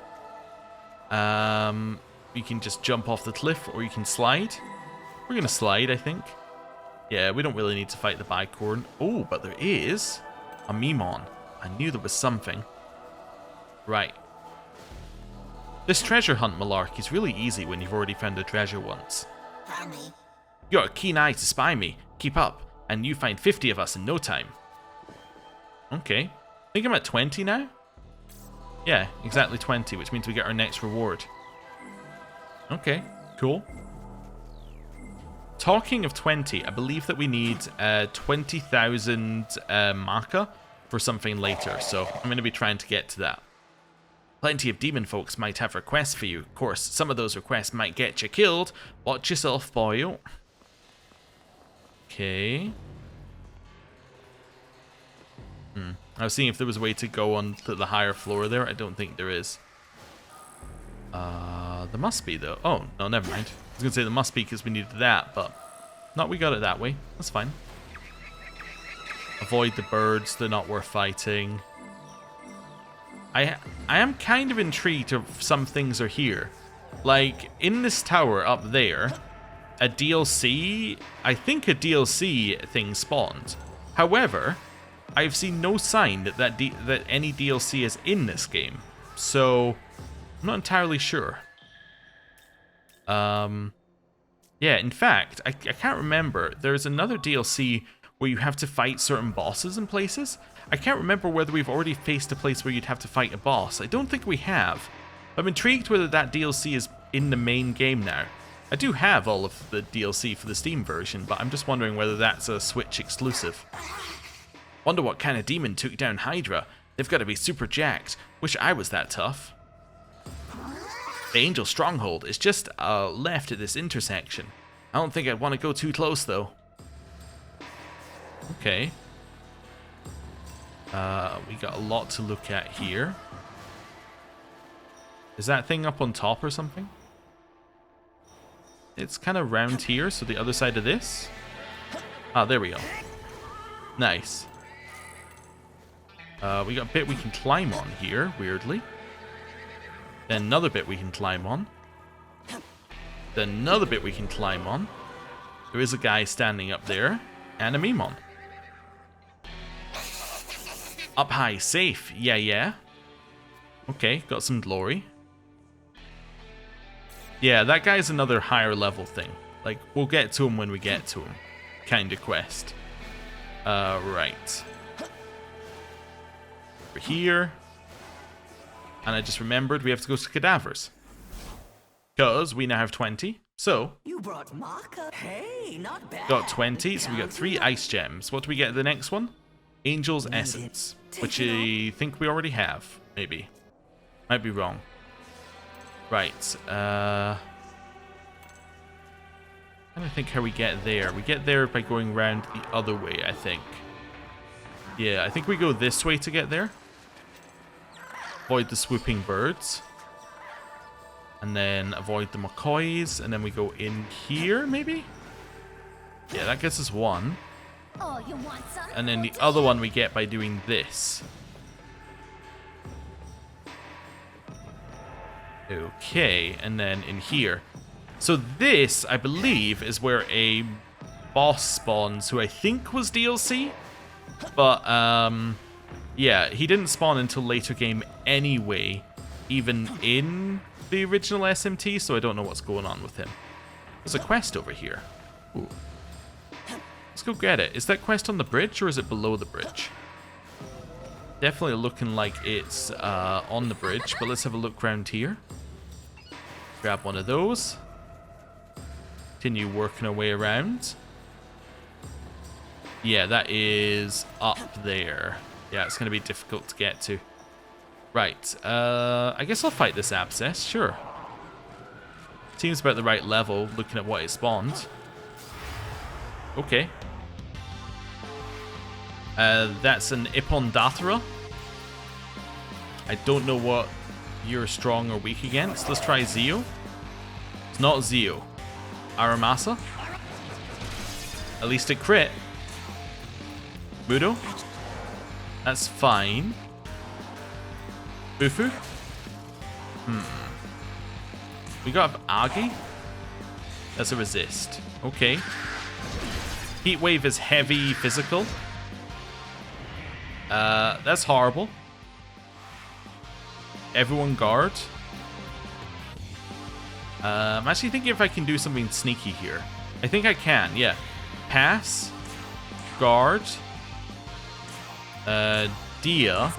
You can just jump off the cliff, or you can slide. We're going to slide, I think. Yeah, we don't really need to fight the bicorn. Oh, but there is a Memon. I knew there was something. Right. This treasure hunt malarkey is really easy when you've already found a treasure once. You got a keen eye to spy me. Keep up, and you find 50 of us in no time. Okay. I think I'm at 20 now? Yeah, exactly 20, which means we get our next reward. Okay, cool. Talking of 20, I believe that we need 20,000 Maka for something later, so I'm going to be trying to get to that. Plenty of demon folks might have requests for you. Of course, some of those requests might get you killed. Watch yourself, boy. Okay. I was seeing if there was a way to go on to the higher floor there. I don't think there is. There must be, though. Oh, no, never mind. I was going to say there must be because we needed that, but... No, we got it that way. That's fine. Avoid the birds. They're not worth fighting. I am kind of intrigued if some things are here. Like, in this tower up there, a DLC... I think a DLC thing spawned. However... I've seen no sign that any DLC is in this game, so I'm not entirely sure. Yeah, in fact, I can't remember. There's another DLC where you have to fight certain bosses in places. I can't remember whether we've already faced a place where you'd have to fight a boss. I don't think we have. I'm intrigued whether that DLC is in the main game now. I do have all of the DLC for the Steam version, but I'm just wondering whether that's a Switch exclusive. Wonder what kind of demon took down Hydra. They've got to be super jacked. Wish I was that tough. The Angel Stronghold is just left at this intersection. I don't think I'd want to go too close, though. Okay. We got a lot to look at here. Is that thing up on top or something? It's kind of round here, so the other side of this. Ah, there we go. Nice. We got a bit we can climb on here, weirdly. Then another bit we can climb on. Then another bit we can climb on. There is a guy standing up there. And a Memon. Up high, safe. Yeah, yeah. Okay, got some glory. Yeah, that guy's another higher level thing. Like, we'll get to him when we get to him. Kind of quest. Right. We're here. And I just remembered we have to go to cadavers. Because we now have 20. So, You brought Maka? Hey, not bad. got 20, so we got 3 ice gems. What do we get at the next one? Angel's Essence. Which I think we already have. Maybe. Might be wrong. Right. I don't think how we get there. We get there by going around the other way, I think. Yeah, I think we go this way to get there. Avoid the swooping birds. And then avoid the McCoys. And then we go in here, maybe? Yeah, that gets us 1. Oh, you want some? And then the other one we get by doing this. Okay, and then in here. So this, I believe, is where a boss spawns who I think was DLC. But, yeah, he didn't spawn until later game anyway, even in the original SMT, so I don't know what's going on with him. There's a quest over here. Ooh. Let's go get it. Is that quest on the bridge, or is it below the bridge? Definitely looking like it's on the bridge, but let's have a look around here. Grab one of those. Continue working our way around. Yeah, that is up there. Yeah, it's going to be difficult to get to. Right, I guess I'll fight this abscess, sure. Seems about the right level, looking at what it spawned. Okay. That's an Ipondathra. I don't know what you're strong or weak against. Let's try Zeo. It's not Zeo. Aramasa. At least it crit. Mudo. That's fine. Bufu. We got Agi. That's a resist. Okay. Heat Wave is heavy physical. That's horrible. Everyone guard. I'm actually thinking if I can do something sneaky here. I think I can, yeah. Pass. Guard. Dia.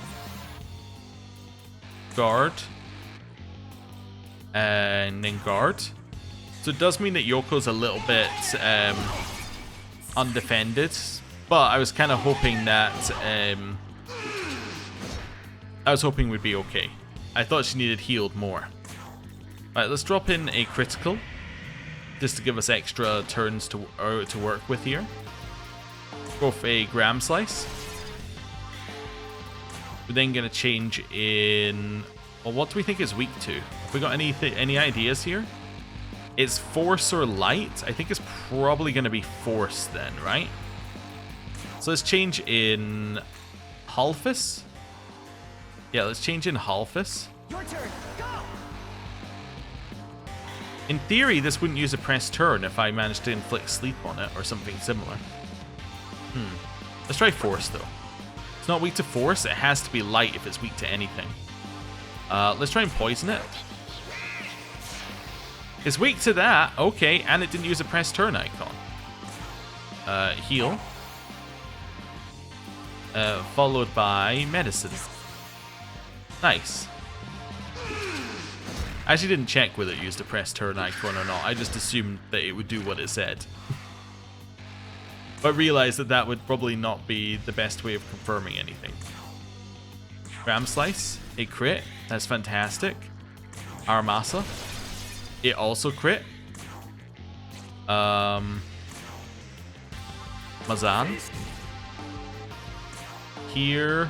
Guard. And then guard. So it does mean that Yoko's a little bit undefended. But I was kind of hoping that we'd be okay. I thought she needed healed more. Alright, let's drop in a critical. Just to give us extra turns to work with here. Go for a Gram Slice. We're then going to change in... Well, what do we think is weak to? Have we got any ideas here? It's Force or Light? I think it's probably going to be Force then, right? So let's change in Halfus. Yeah, let's change in Halfus. Your turn. Go. In theory, this wouldn't use a press turn if I managed to inflict sleep on it or something similar. Let's try Force, though. It's not weak to Force. It has to be Light if it's weak to anything. Let's try and poison it. It's weak to that. Okay, and it didn't use a press turn icon. Heal. Followed by Medicine. Nice. I actually didn't check whether it used a press turn icon or not. I just assumed that it would do what it said. But realized that that would probably not be the best way of confirming anything. Ram Slice, a crit. That's fantastic. Aramasa, it also crit. Mazan. Here.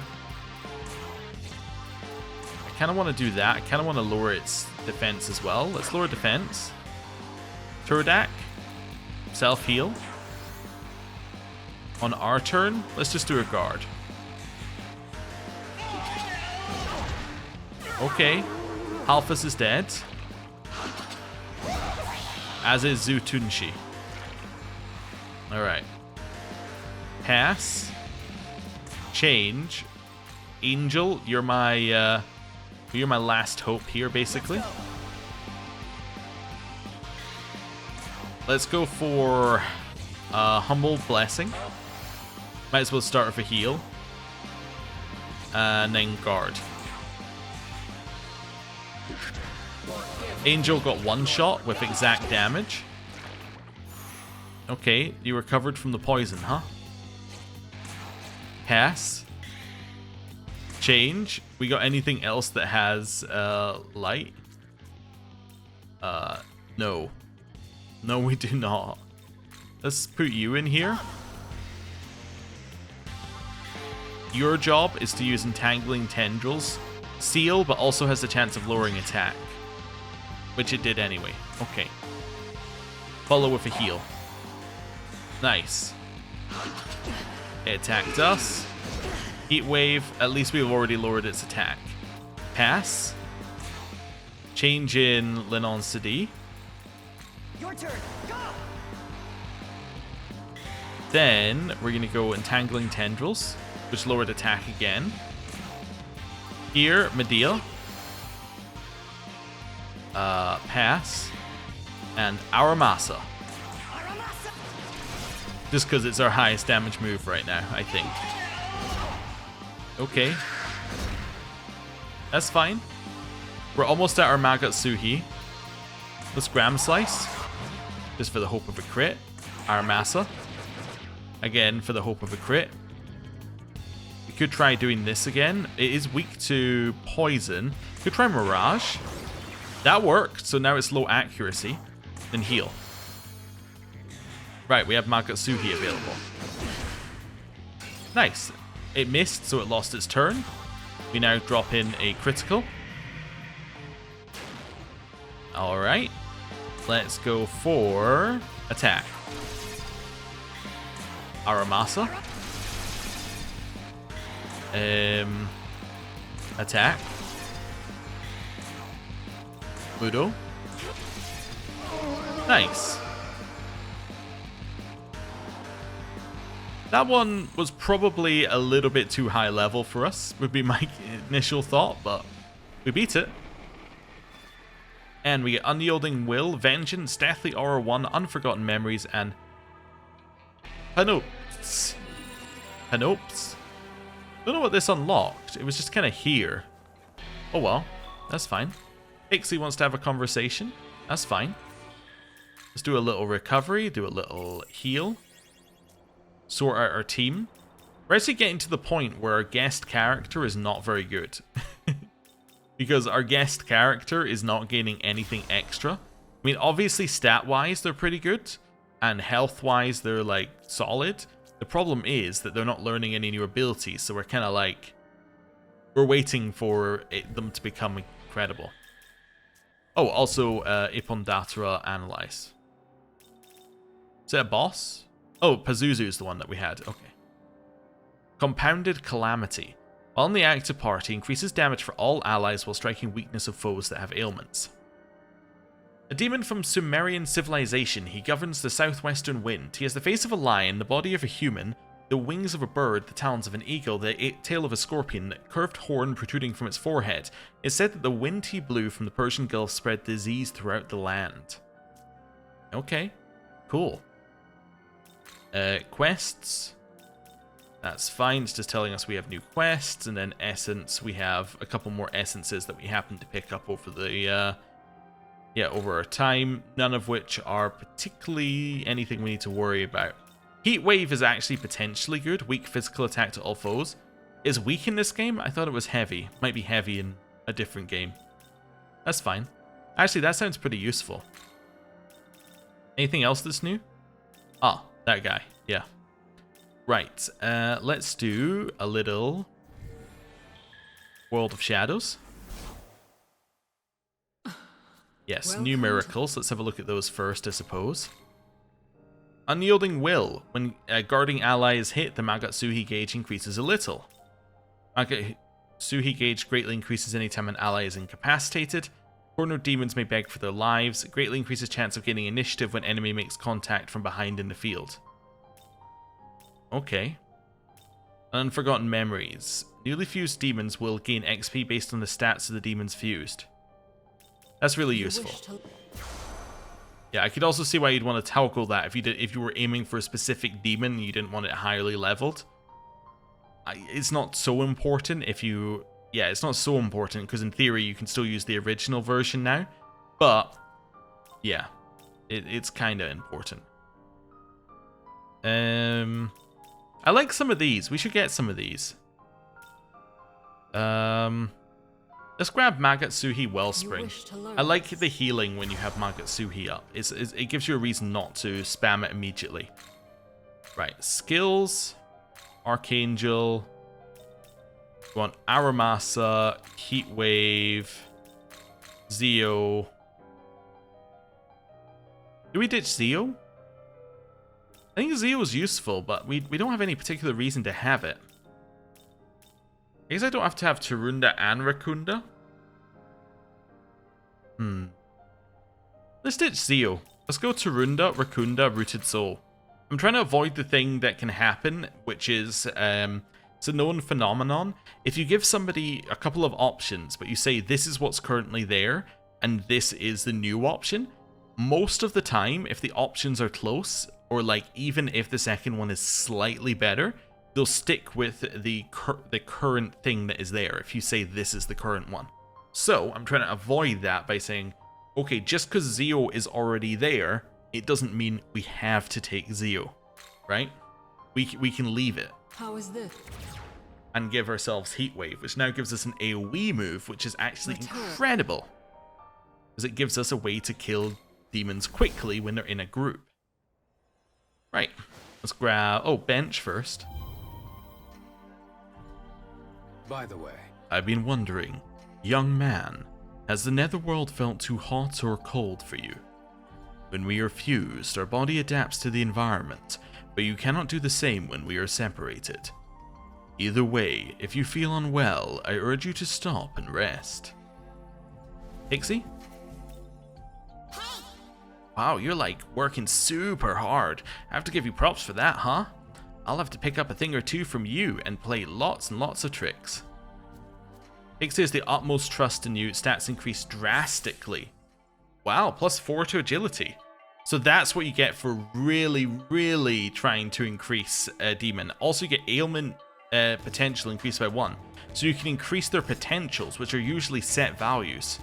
I kind of want to do that. I kind of want to lower its defense as well. Let's lower defense. Turdak. Self-heal. On our turn, let's just do a guard. Okay. Halfus is dead. As is Zutunshi. Alright. Pass. Change. Angel, you're my last hope here, basically. Let's go for Humble Blessing. Might as well start with a heal. And then guard. Angel got one shot with exact damage. Okay, you recovered from the poison, huh? Pass. Change. We got anything else that has light? No. No, we do not. Let's put you in here. Your job is to use Entangling Tendrils. Seal, but also has the chance of lowering attack. Which it did anyway. Okay. Follow with a heal. Nice. It attacked us. Heat Wave, at least we've already lowered its attack. Pass. Change in Linon Sadi. Your turn. Go. Then we're going to go Entangling Tendrils. which lowered attack again. Here, Medea. Pass. And Aramasa. Just because it's our highest damage move right now, I think. Okay. That's fine. We're almost at our Magatsuhi. Let's Gram Slice. Just for the hope of a crit. Aramasa. Again, for the hope of a crit. We could try doing this again. It is weak to poison. Could try Mirage. That worked, so now it's low accuracy. Then heal. Right, we have Magatsuhi available. Nice. It missed, so it lost its turn. We now drop in a critical. Alright. Let's go for attack. Aramasa. Attack. Ludo. Nice. That one was probably a little bit too high level for us, would be my initial thought, but we beat it. And we get Unyielding Will, Vengeance, Deathly Aura 1, Unforgotten Memories, and Panopes. Panopes? Don't know what this unlocked. It was just kind of here. Oh well, that's fine. Pixie wants to have a conversation. That's fine. Let's do a little recovery, do a little heal. Sort out our team. We're actually getting to the point where our guest character is not very good. Because our guest character is not gaining anything extra. I mean, obviously stat-wise they're pretty good. And health-wise they're like solid. The problem is that they're not learning any new abilities. So we're kind of like... We're waiting for them to become incredible. Oh, also Ipondatra Analyze. Is it a boss? Oh, Pazuzu is the one that we had. Okay. Compounded Calamity. While in the active party, increases damage for all allies while striking weakness of foes that have ailments. A demon from Sumerian civilization, he governs the southwestern wind. He has the face of a lion, the body of a human, the wings of a bird, the talons of an eagle, the tail of a scorpion, the curved horn protruding from its forehead. It's said that the wind he blew from the Persian Gulf spread disease throughout the land. Okay, cool. Quests. That's fine, it's just telling us we have new quests, and then essence, we have a couple more essences that we happen to pick up over the, over our time, none of which are particularly anything we need to worry about. Heat Wave is actually potentially good, weak physical attack to all foes. Is weak in this game? I thought it was heavy. Might be heavy in a different game. That's fine. Actually, that sounds pretty useful. Anything else that's new? Ah, that guy, yeah. Right, let's do a little World of Shadows. Yes, new miracles. Let's have a look at those first, I suppose. Unyielding Will. When a guarding ally is hit, the Magatsuhi gauge increases a little. Magatsuhi gauge greatly increases anytime an ally is incapacitated. Cornered demons may beg for their lives. It greatly increases chance of gaining initiative when enemy makes contact from behind in the field. Okay. Unforgotten Memories. Newly fused demons will gain XP based on the stats of the demons fused. That's really useful. Yeah, I could also see why you'd want to toggle that if you were aiming for a specific demon and you didn't want it highly leveled. It's not so important if you... Yeah, it's not so important because in theory you can still use the original version now. But, yeah, it's kind of important. I like some of these. We should get some of these. Let's grab Magatsuhi Wellspring. I like the healing when you have Magatsuhi up. It gives you a reason not to spam it immediately. Right, skills, Archangel. We want Aramasa, Heat Wave, Zeo. Do we ditch Zeo? I think Zeo is useful, but we don't have any particular reason to have it. I guess I don't have to have Tarunda and Rakunda. Let's ditch Zeo. Let's go Tarunda, Rakunda, Rooted Soul. I'm trying to avoid the thing that can happen, which is It's a known phenomenon. If you give somebody a couple of options, but you say this is what's currently there, and this is the new option, most of the time, if the options are close, or like even if the second one is slightly better, they'll stick with the current thing that is there if you say this is the current one. So I'm trying to avoid that by saying, okay, just because Zio is already there, it doesn't mean we have to take Zio, right? We can leave it. How is this? And give ourselves Heat Wave, which now gives us an AoE move, which is actually incredible. Because it gives us a way to kill demons quickly when they're in a group. Right, let's grab, bench first. By the way, I've been wondering, young man, has the netherworld felt too hot or cold for you? When we are fused, our body adapts to the environment, but you cannot do the same when we are separated. Either way, if you feel unwell, I urge you to stop and rest. Pixie? Wow, you're like working super hard. I have to give you props for that, huh? I'll have to pick up a thing or two from you and play lots and lots of tricks. Pixie has the utmost trust in you. Stats increase drastically. Wow, +4 to agility. So that's what you get for really, really trying to increase a demon. Also, you get ailment potential increased by 1. So you can increase their potentials, which are usually set values.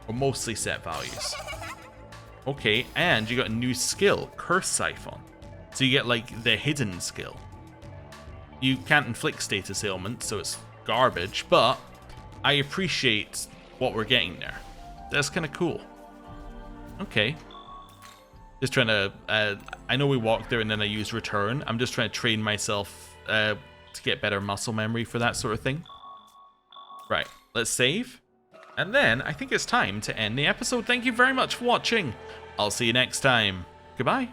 Or mostly set values. Okay, and you got a new skill, Curse Siphon. So you get like the hidden skill. You can't inflict status ailments, so it's garbage, but I appreciate what we're getting there. That's kind of cool. Okay. Just trying to, I know we walked there and then I used return. I'm just trying to train myself to get better muscle memory for that sort of thing. Right, let's save. And then I think it's time to end the episode. Thank you very much for watching. I'll see you next time. Goodbye.